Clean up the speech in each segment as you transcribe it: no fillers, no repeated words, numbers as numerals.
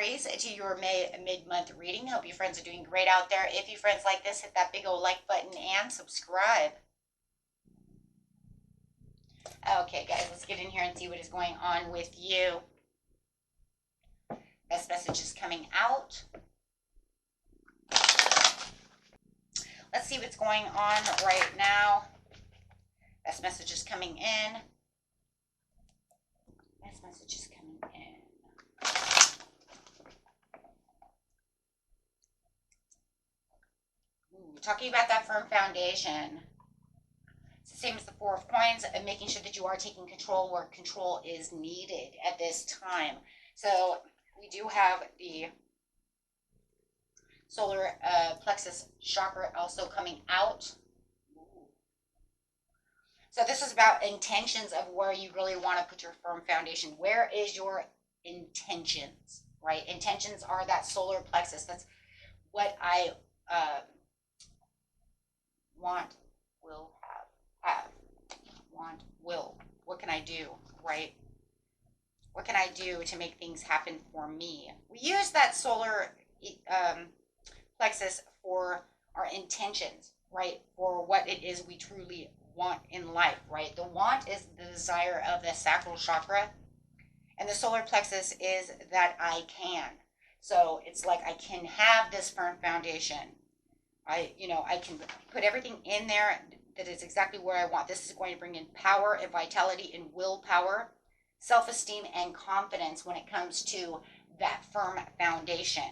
Aries, to your May mid-month reading. Hope you friends are doing great out there. If you friends like this, hit that big old like button and subscribe. Okay, guys, let's get in here and see what is going on with you. Best message is coming out. Let's see what's going on right now. Best message is coming in. Best message is coming in. Talking about that firm foundation. It's the same as the Four of Coins, and making sure that you are taking control where control is needed at this time. So we do have the solar plexus chakra also coming out. So this is about intentions of where you really want to put your firm foundation. Where is your intentions, right? Intentions are that solar plexus. That's what I want, will, have, want, will. What can I do, right? What can I do to make things happen for me? We use that solar plexus for our intentions, right? For what it is we truly want in life, right? The want is the desire of the sacral chakra, and the solar plexus is that I can. So it's like I can have this firm foundation. I can put everything in there that is exactly where I want. This is going to bring in power and vitality and willpower, self-esteem and confidence when it comes to that firm foundation,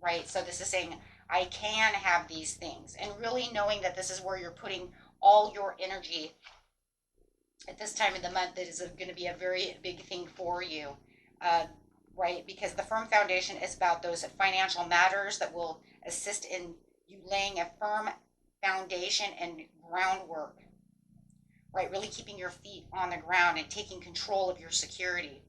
right? So this is saying I can have these things, and really knowing that this is where you're putting all your energy at this time of the month. That is going to be a very big thing for you, right? Because the firm foundation is about those financial matters that will assist in you laying a firm foundation and groundwork, right? Really keeping your feet on the ground and taking control of your security,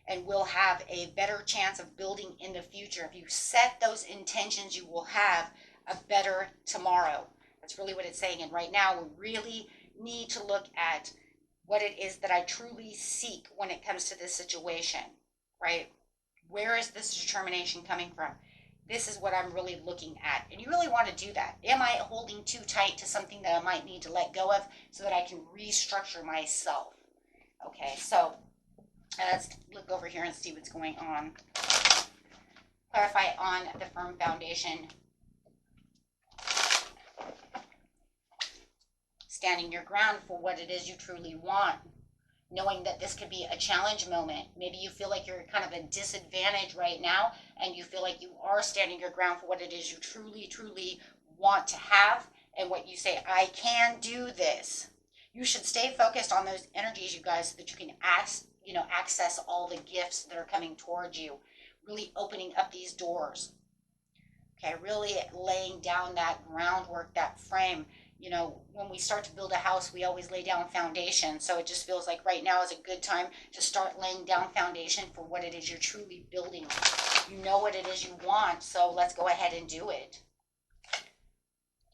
and will have a better chance of building in the future. If you set those intentions, you will have a better tomorrow. That's really what it's saying. And right now, we really need to look at what it is that I truly seek when it comes to this situation, right? Where is this determination coming from? This is what I'm really looking at. And you really want to do that. Am I holding too tight to something that I might need to let go of so that I can restructure myself? Okay, so let's look over here and see what's going on. Clarify on the firm foundation. Standing your ground for what it is you truly want. Knowing that this could be a challenge moment. Maybe you feel like you're kind of a disadvantage right now, and you feel like you are standing your ground for what it is you truly, truly want to have, and what you say, I can do this. You should stay focused on those energies, you guys, so that you can access all the gifts that are coming towards you. Really opening up these doors. Okay, really laying down that groundwork, that frame. When we start to build a house, we always lay down foundation. So it just feels like right now is a good time to start laying down foundation for what it is you're truly building. You know what it is you want, so let's go ahead and do it.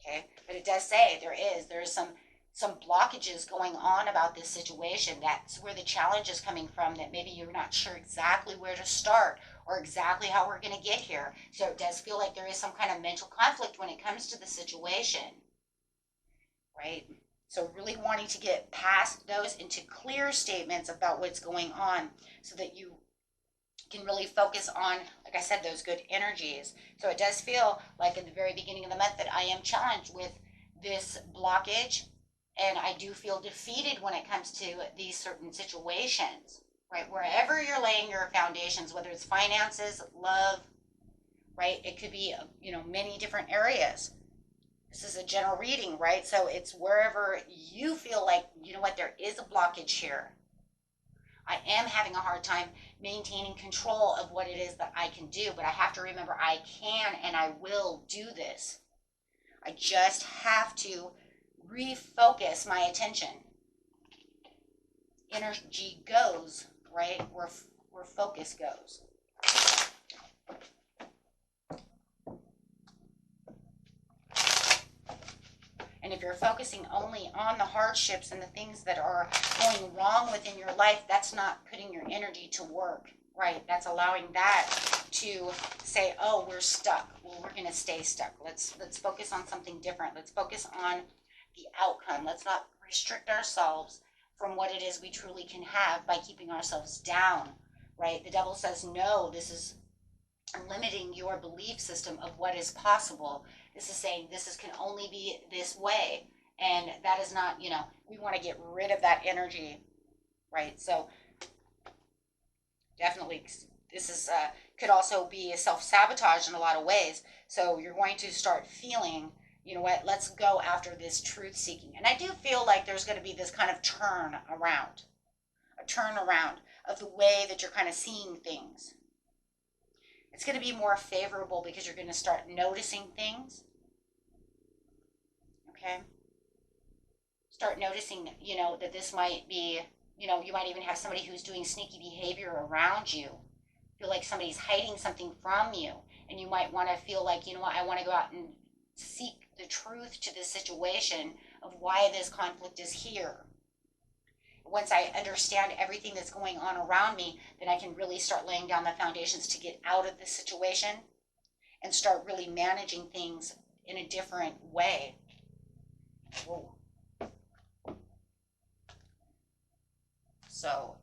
Okay, but it does say there's some blockages going on about this situation. That's where the challenge is coming from, that maybe you're not sure exactly where to start or exactly how we're going to get here. So it does feel like there is some kind of mental conflict when it comes to the situation. Right? So really wanting to get past those into clear statements about what's going on so that you can really focus on, like I said, those good energies. So it does feel like in the very beginning of the month that I am challenged with this blockage, and I do feel defeated when it comes to these certain situations, right? Wherever you're laying your foundations, whether it's finances, love, right? It could be, many different areas. This is a general reading, right? So it's wherever you feel like, there is a blockage here. I am having a hard time maintaining control of what it is that I can do, but I have to remember I can and I will do this. I just have to refocus my attention. Energy goes, right? Where focus goes. And if you're focusing only on the hardships and the things that are going wrong within your life, that's not putting your energy to work, right? That's allowing that to say, oh, we're stuck. Well, we're going to stay stuck. Let's focus on something different. Let's focus on the outcome. Let's not restrict ourselves from what it is we truly can have by keeping ourselves down, right? The devil says, no, this is limiting your belief system of what is possible. This is saying can only be this way. And that is not, we want to get rid of that energy, right? So definitely this is could also be a self-sabotage in a lot of ways. So you're going to start feeling, you know what, let's go after this truth seeking. And I do feel like there's going to be this kind of turn around of the way that you're kind of seeing things. It's going to be more favorable because you're going to start noticing things. Okay? Start noticing, that this might be, you might even have somebody who's doing sneaky behavior around you. Feel like somebody's hiding something from you. And you might want to feel like, I want to go out and seek the truth to this situation of why this conflict is here. Once I understand everything that's going on around me, then I can really start laying down the foundations to get out of this situation and start really managing things in a different way. Whoa. So,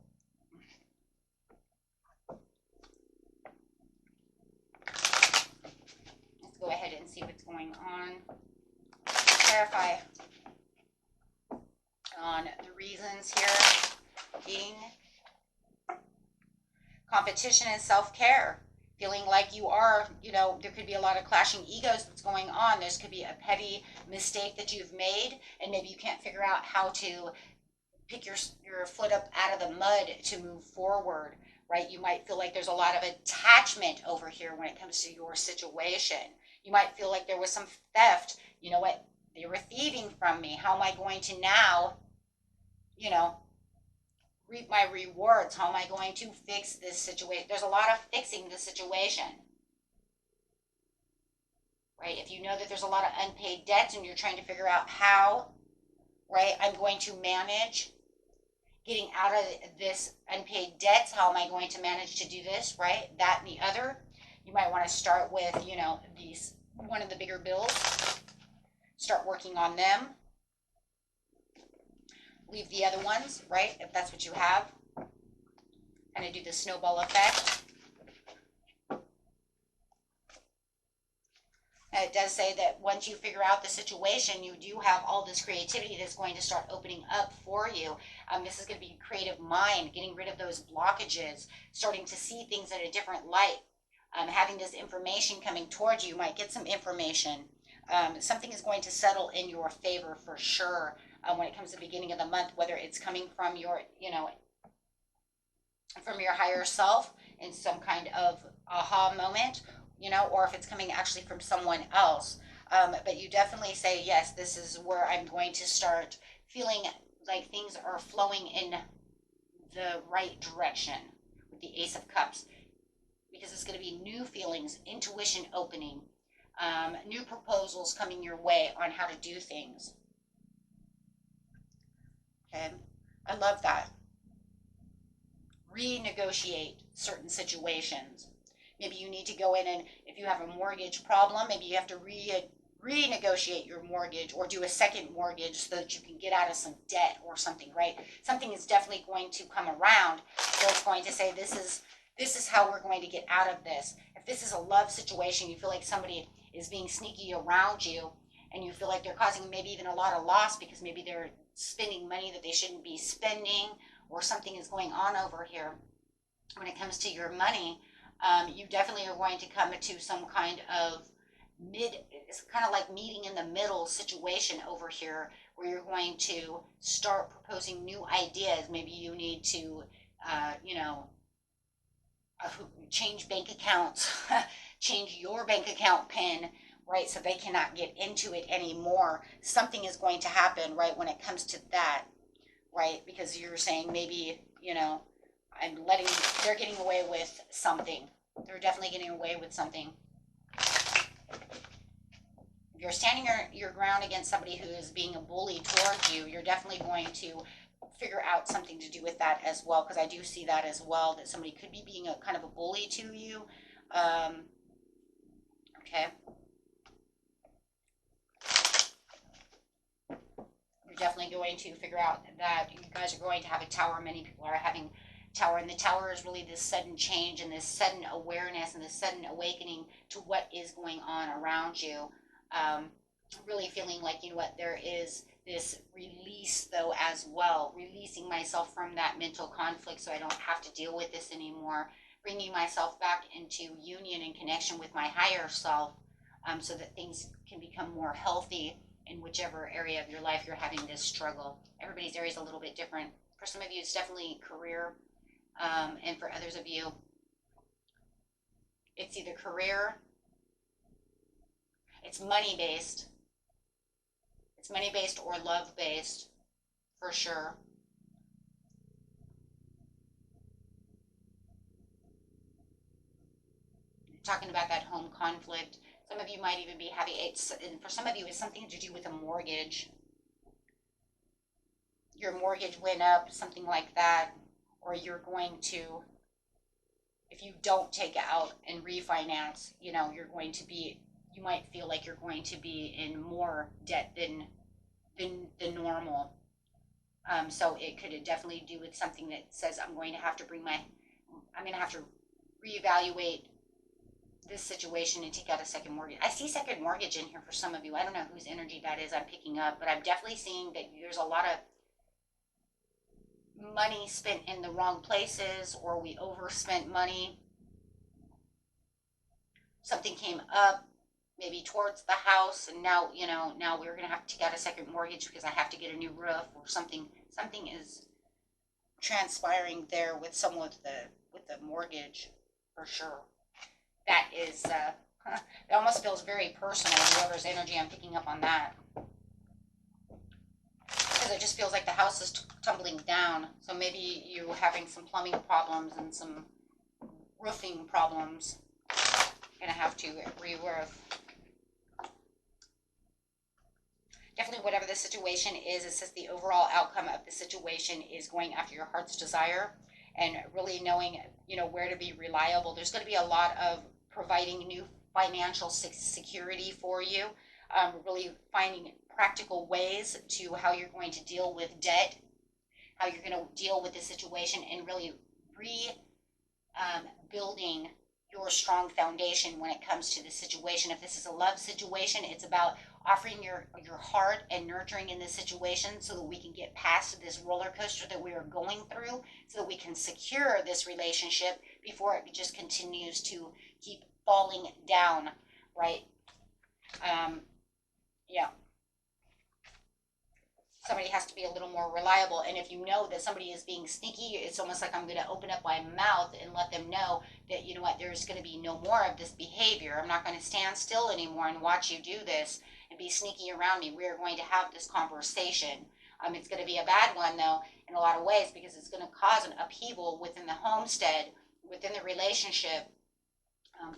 let's go ahead and see what's going on. Clarify on the reasons here being competition and self-care. Feeling like you are, there could be a lot of clashing egos that's going on. There could be a petty mistake that you've made, and maybe you can't figure out how to pick your foot up out of the mud to move forward, right? You might feel like there's a lot of attachment over here when it comes to your situation. You might feel like there was some theft. You know what? They were thieving from me. How am I going to now, reap my rewards? How am I going to fix this situation? There's a lot of fixing the situation, right? If you know that there's a lot of unpaid debts and you're trying to figure out how, right, I'm going to manage getting out of this unpaid debts. How am I going to manage to do this, right? That and the other. You might want to start with, one of the bigger bills. Start working on them. Leave the other ones, right, if that's what you have. Kind of do the snowball effect. It does say that once you figure out the situation, you do have all this creativity that's going to start opening up for you. This is going to be creative mind, getting rid of those blockages, starting to see things in a different light. Having this information coming towards you, you might get some information. Something is going to settle in your favor for sure when it comes to the beginning of the month, whether it's coming from your, from your higher self in some kind of aha moment, or if it's coming actually from someone else. But you definitely say, yes, this is where I'm going to start feeling like things are flowing in the right direction with the Ace of Cups, because it's going to be new feelings, intuition opening, new proposals coming your way on how to do things. Okay, I love that. Renegotiate certain situations. Maybe you need to go in and if you have a mortgage problem, maybe you have to renegotiate your mortgage or do a second mortgage so that you can get out of some debt or something, right? Something is definitely going to come around. So it's going to say, this is how we're going to get out of this. If this is a love situation, you feel like somebody is being sneaky around you and you feel like they're causing maybe even a lot of loss because maybe they're spending money that they shouldn't be spending, or something is going on over here. When it comes to your money, you definitely are going to come to some kind of it's kind of like meeting in the middle situation over here, where you're going to start proposing new ideas. Maybe you need to, change bank accounts, change your bank account PIN, right? So they cannot get into it anymore. Something is going to happen, right, when it comes to that, right? Because you're saying maybe, they're getting away with something. They're definitely getting away with something. If you're standing your ground against somebody who is being a bully towards you, you're definitely going to figure out something to do with that as well, because I do see that as well, that somebody could be being a kind of a bully to you. Okay. You're definitely going to figure out that you guys are going to have a tower. Many people are having tower, and the tower is really this sudden change and this sudden awareness and this sudden awakening to what is going on around you. Um, Really feeling like, you know what, there is this release though as well, releasing myself from that mental conflict so I don't have to deal with this anymore, bringing myself back into union and connection with my higher self, so that things can become more healthy in whichever area of your life you're having this struggle. Everybody's area is a little bit different. For some of you, it's definitely career, and for others of you, it's either career, it's money based, it's money based or love based, for sure. Talking about that home conflict. Some of you might even be having it, and for some of you, it's something to do with a mortgage. Your mortgage went up, something like that, or you're going to, if you don't take out and refinance, you know, you're going to be, you might feel like you're going to be in more debt than normal. So it could definitely do with something that says I'm going to have to I'm going to have to reevaluate this situation and take out a second mortgage. I see second mortgage in here for some of you. I don't know whose energy that is I'm picking up, but I'm definitely seeing that there's a lot of money spent in the wrong places, or we overspent money. Something came up maybe towards the house, and now, you know, now we're going to have to take out a second mortgage because I have to get a new roof or something. Something is transpiring there with someone with the mortgage, for sure. That is it almost feels very personal, whoever's energy I'm picking up on that, because it just feels like the house is tumbling down. So maybe you having some plumbing problems and some roofing problems. Gonna have to re-roof. Definitely, whatever the situation is, it says the overall outcome of the situation is going after your heart's desire, and really knowing, you know, where to be reliable. There's going to be a lot of providing new financial security for you, really finding practical ways to how you're going to deal with debt, how you're going to deal with the situation, and really rebuilding your strong foundation when it comes to the situation. If this is a love situation, it's about offering your heart and nurturing in this situation so that we can get past this roller coaster that we are going through, so that we can secure this relationship before it just continues to keep falling down, right? Yeah. Somebody has to be a little more reliable. And if you know that somebody is being sneaky, it's almost like I'm going to open up my mouth and let them know that, you know what, there's going to be no more of this behavior. I'm not going to stand still anymore and watch you do this and be sneaky around me. We are going to have this conversation. It's going to be a bad one, though, in a lot of ways, because it's going to cause an upheaval within the homestead, within the relationship.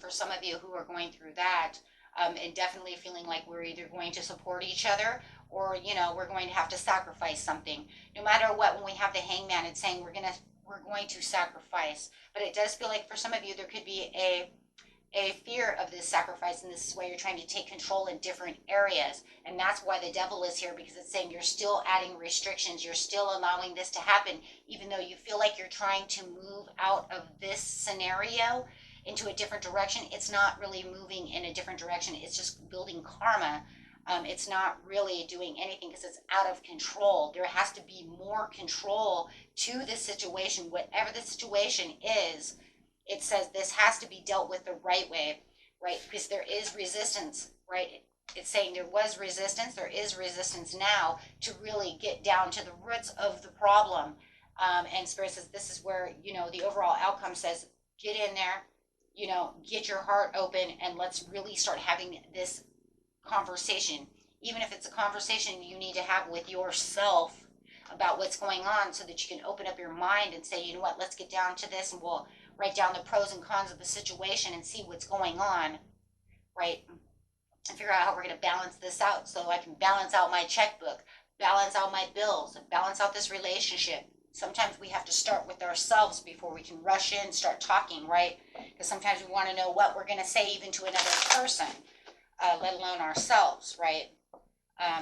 For some of you who are going through that, and definitely feeling like we're either going to support each other, or, you know, we're going to have to sacrifice something. No matter what, when we have the hangman, it's saying we're going to sacrifice. But it does feel like for some of you there could be a fear of this sacrifice, and this is why you're trying to take control in different areas. And that's why the devil is here, because it's saying you're still adding restrictions, you're still allowing this to happen, even though you feel like you're trying to move out of this scenario into a different direction. It's not really moving in a different direction, it's just building karma. It's not really doing anything because it's out of control. There has to be more control to this situation, whatever the situation is. It says this has to be dealt with the right way, right? Because there is resistance, right? It's saying there was resistance, there is resistance now to really get down to the roots of the problem. And Spirit says this is where, you know, the overall outcome says get in there, you know, get your heart open, and let's really start having this conversation. Even if it's a conversation you need to have with yourself about what's going on, so that you can open up your mind and say, you know what, let's get down to this, and we'll write down the pros and cons of the situation and see what's going on, right? And figure out how we're going to balance this out, so I can balance out my checkbook, balance out my bills, balance out this relationship. Sometimes we have to start with ourselves before we can rush in, start talking, right? because sometimes we want to know what we're going to say even to another person, let alone ourselves, right?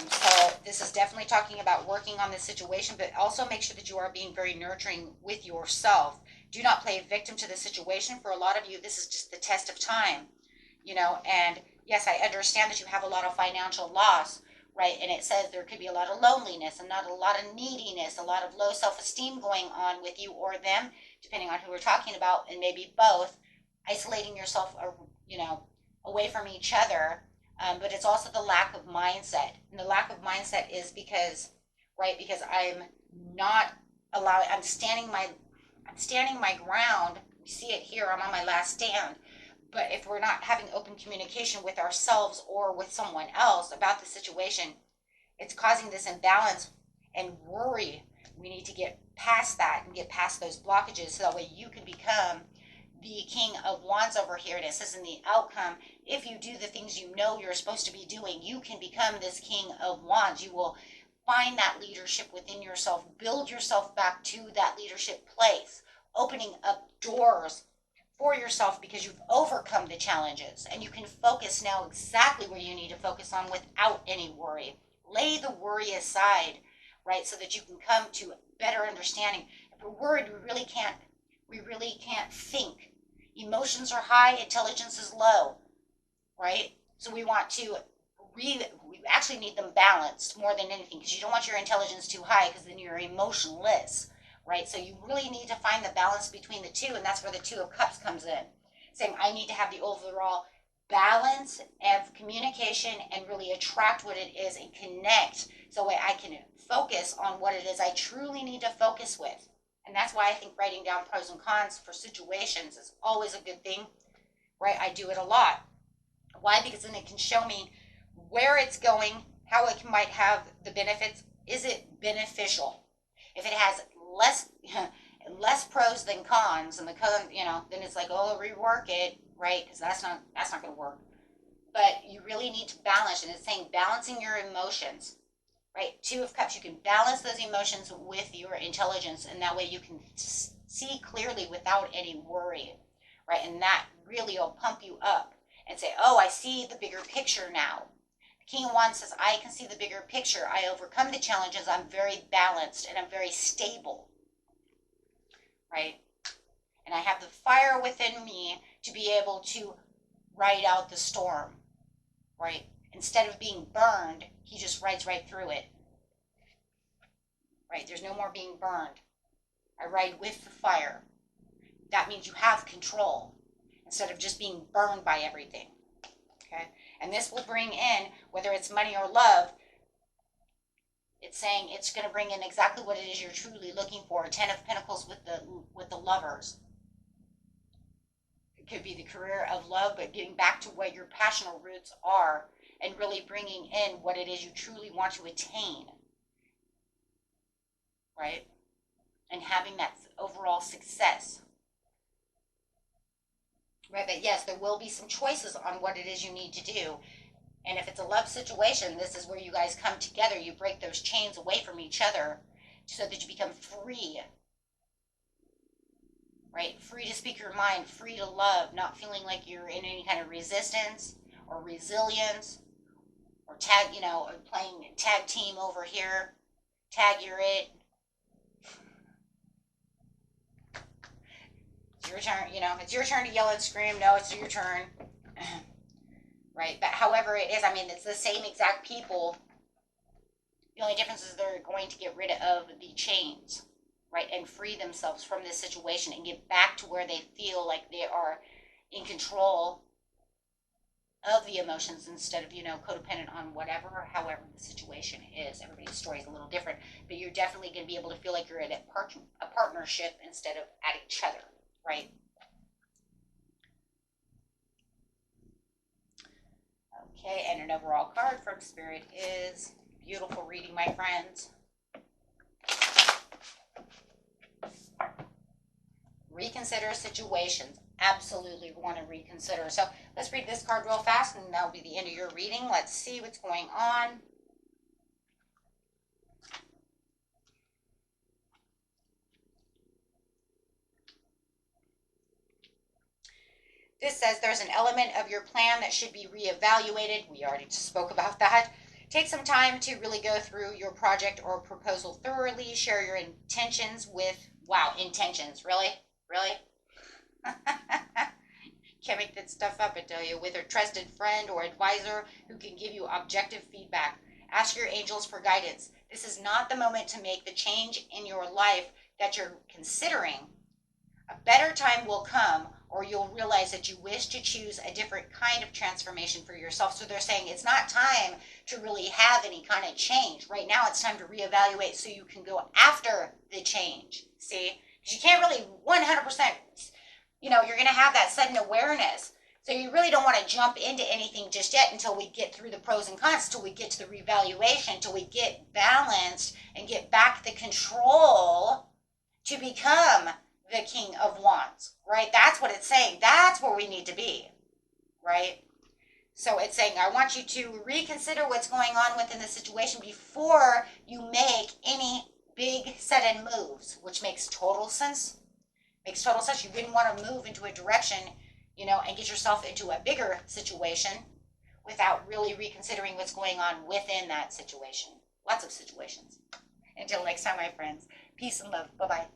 So this is definitely talking about working on this situation, but also make sure that you are being very nurturing with yourself. Do not play victim to the situation. For a lot of you, this is just the test of time, you know, and yes, I understand that you have a lot of financial loss, right? And it says there could be a lot of loneliness and not a lot of neediness, a lot of low self-esteem going on with you or them, depending on who we're talking about, and maybe both, isolating yourself, you know, away from each other. But it's also the lack of mindset. And the lack of mindset is because, right, because I'm not allowing, I'm standing my ground. You see it here, I'm on my last stand. But if we're not having open communication with ourselves or with someone else about the situation, it's causing this imbalance and worry. We need to get past that and get past those blockages so that way you can become the King of Wands over here. And it says in the outcome, if you do the things you know you're supposed to be doing, you can become this King of Wands. You will find that leadership within yourself, build yourself back to that leadership place, opening up doors for yourself because you've overcome the challenges and you can focus now exactly where you need to focus on without any worry. Lay the worry aside, right, so that you can come to better understanding. If we're worried, we really can't think. Emotions are high, intelligence is low, right? So we want to we actually need them balanced more than anything, because you don't want your intelligence too high because then you're emotionless, right? So you really need to find the balance between the two, and that's where the Two of Cups comes in, saying I need to have the overall balance of communication and really attract what it is and connect so that I can focus on what it is I truly need to focus with. And that's why I think writing down pros and cons for situations is always a good thing, right? I do it a lot. Why? Because then it can show me where it's going, how it might have the benefits. Is it beneficial? If it has less pros than cons, and the con, you know, then it's like, oh, rework it, right? Because that's not going to work. But you really need to balance, and it's saying balancing your emotions, right? Two of Cups, you can balance those emotions with your intelligence, and that way you can see clearly without any worry, right? And that really will pump you up and say, oh, I see the bigger picture now. The King of Wands says, I can see the bigger picture. I overcome the challenges. I'm very balanced and I'm very stable, right? And I have the fire within me to be able to ride out the storm, right? Instead of being burned, he just rides right through it, right? There's no more being burned. I ride with the fire. That means you have control instead of just being burned by everything, okay? And this will bring in, whether it's money or love, it's saying it's going to bring in exactly what it is you're truly looking for. Ten of Pentacles with the lovers. It could be the career of love, but getting back to what your passionate roots are and really bringing in what it is you truly want to attain, right? And having that overall success, right? But yes, there will be some choices on what it is you need to do. And if it's a love situation, this is where you guys come together. You break those chains away from each other so that you become free, right? Free to speak your mind, free to love, not feeling like you're in any kind of resistance or resilience or tag, you know, or playing tag team over here. Tag, you're it. It's your turn, you know, it's your turn to yell and scream. No, it's your turn. Right? But however it is, I mean, it's the same exact people. The only difference is they're going to get rid of the chains, right? And free themselves from this situation and get back to where they feel like they are in control of the emotions instead of, you know, codependent on whatever or however the situation is. Everybody's story is a little different, but you're definitely going to be able to feel like you're in a partnership instead of at each other, right? Okay, and an overall card from Spirit is beautiful reading, my friends. Reconsider situations. Absolutely want to reconsider. So let's read this card real fast, and that'll be the end of your reading. Let's see what's going on. This says there's an element of your plan that should be reevaluated. We already spoke about that. Take some time to really go through your project or proposal thoroughly. Share your intentions with, wow, intentions, really? Really? Can't make that stuff up, I tell you, with a trusted friend or advisor who can give you objective feedback. Ask your angels for guidance. This is not the moment to make the change in your life that you're considering. A better time will come, or you'll realize that you wish to choose a different kind of transformation for yourself. So they're saying it's not time to really have any kind of change. Right now, it's time to reevaluate so you can go after the change. See? Because you can't really 100%, you're going to have that sudden awareness. So you really don't want to jump into anything just yet until we get through the pros and cons, until we get to the reevaluation, until we get balanced and get back the control to become the King of Wands, right? That's what it's saying. That's where we need to be, right? So it's saying, I want you to reconsider what's going on within the situation before you make any big sudden moves, which makes total sense. Makes total sense. You wouldn't want to move into a direction, and get yourself into a bigger situation without really reconsidering what's going on within that situation. Lots of situations. Until next time, my friends. Peace and love. Bye-bye.